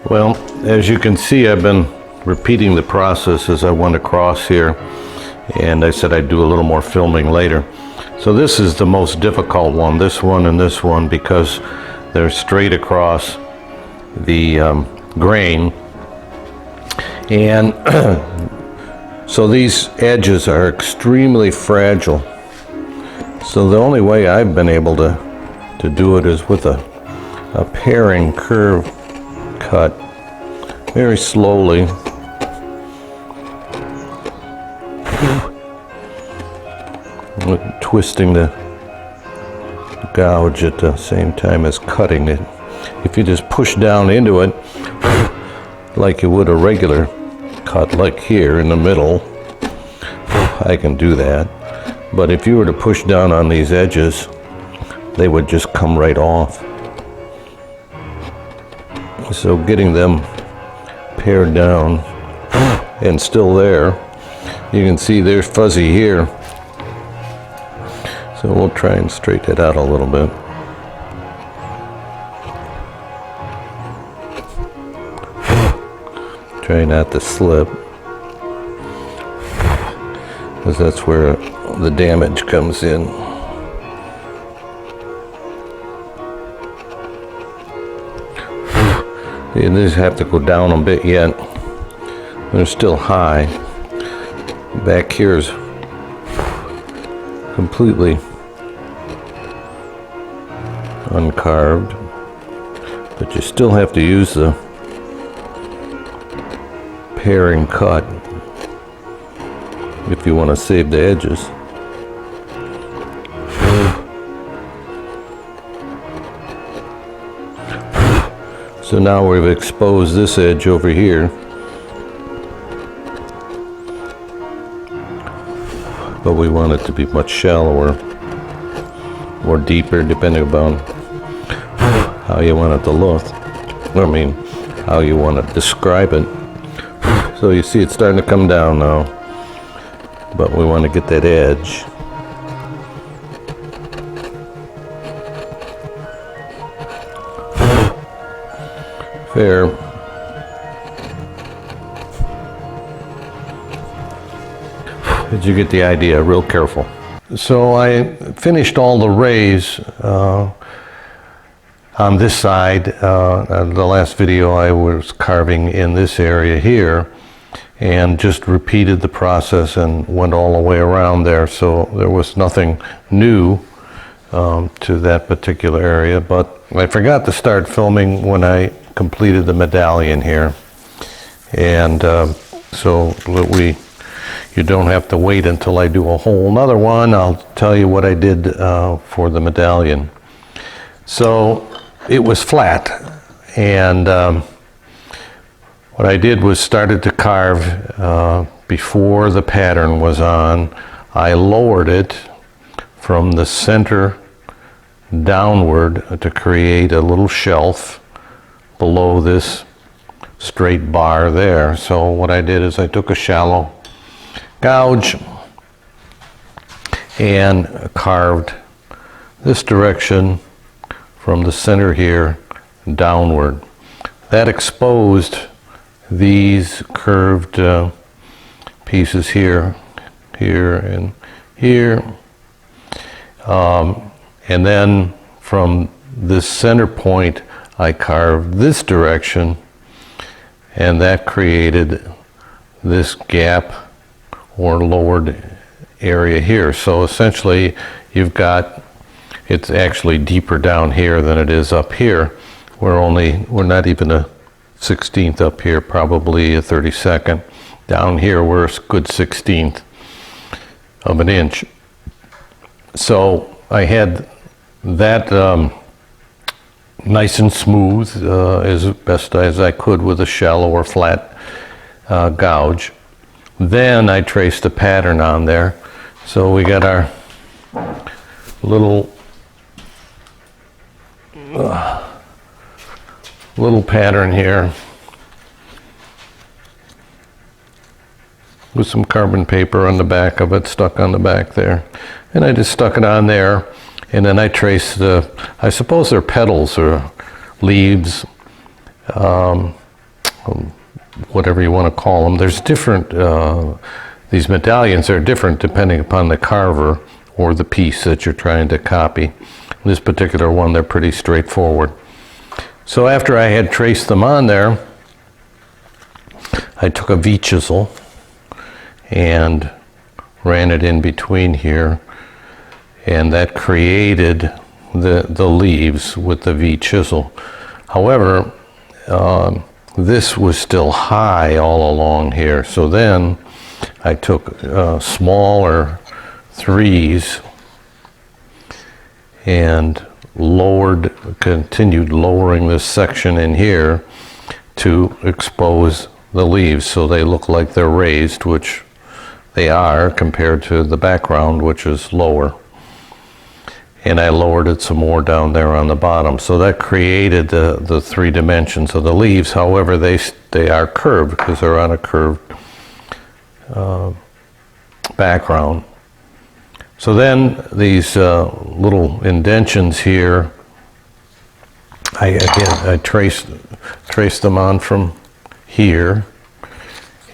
Well, as you can see, I've been repeating the process as I went across here, and I said I'd do a little more filming later. So this is the most difficult one, this one and this one, because they're straight across the grain. And so these edges are extremely fragile. So the only way I've been able to do it is with a paring curve cut, very slowly. Twisting the gouge at the same time as cutting it. If you just push down into it like you would a regular cut, like here in the middle, I can do that. But if you were to push down on these edges, they would just come right off. So getting them pared down and still there, you can see they're fuzzy here. So we'll try and straighten it out a little bit. Try not to slip, because that's where the damage comes in. You just have to go down a bit yet. They're still high. Back here is completely uncarved, but you still have to use the paring cut if you want to save the edges. So now we've exposed this edge over here, but we want it to be much shallower or deeper, depending upon how you want it to look. I mean, how you want to describe it. So you see it's starting to come down now, but we want to get that edge. Fair. Did you get the idea? Real careful. So I finished all the rays on this side. The last video I was carving in this area here, and just repeated the process and went all the way around there. So there was nothing new to that particular area, but I forgot to start filming when I completed the medallion here. And so you don't have to wait until I do a whole nother one. I'll tell you what I did for the medallion. So it was flat, and what I did was started to carve before the pattern was on. I lowered it from the center downward to create a little shelf below this straight bar there. So what I did is I took a shallow gouge and carved this direction from the center here downward. That exposed these curved pieces here, here, and here. And then from this center point, I carved this direction, and that created this gap or lowered area here. So essentially you've got, it's actually deeper down here than it is up here. We're not even a 16th up here, probably a 32nd. Down here we're a good 16th of an inch. So I had that nice and smooth as best as I could with a shallow or flat gouge. Then I traced the pattern on there. So we got our little pattern here with some carbon paper on the back of it, stuck on the back there. And I just stuck it on there, and then I traced I suppose they're petals or leaves, whatever you want to call them. There's different, these medallions are different depending upon the carver or the piece that you're trying to copy. This particular one, they're pretty straightforward. So after I had traced them on there, I took a V-chisel and ran it in between here, and that created the leaves with the V-chisel. However, this was still high all along here, so then I took smaller 3s and continued lowering this section in here to expose the leaves so they look like they're raised, which they are compared to the background, which is lower. And I lowered it some more down there on the bottom. So that created the 3 dimensions of the leaves. However, they are curved because they're on a curved background. So then these little indentions here, I traced them on from here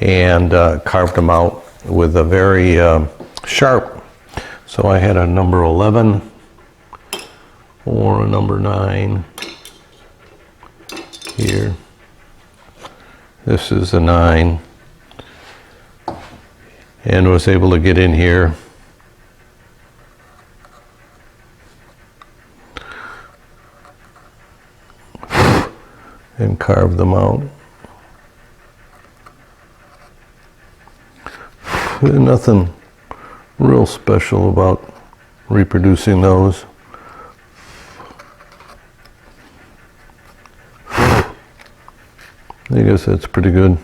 and carved them out with a very sharp. So I had a number 11 or a number 9 here. This is a 9, and was able to get in here and carve them out. Nothing real special about reproducing those. I guess that's pretty good.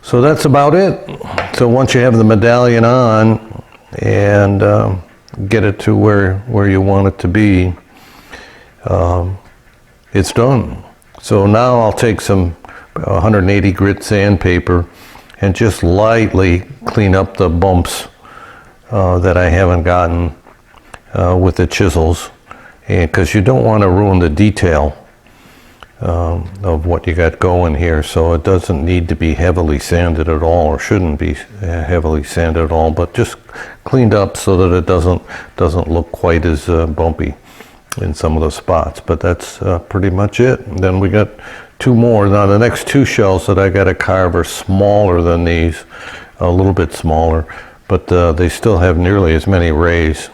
So that's about it. So once you have the medallion on and get it to where you want it to be, it's done. So now I'll take some 180 grit sandpaper and just lightly clean up the bumps that I haven't gotten with the chisels, because you don't want to ruin the detail of what you got going here. So it doesn't need to be heavily sanded at all, or shouldn't be heavily sanded at all, but just cleaned up so that it doesn't look quite as bumpy in some of the spots. But that's pretty much it. And then we got 2 more. Now the next 2 shells that I got to carve are smaller than these, a little bit smaller, but they still have nearly as many rays.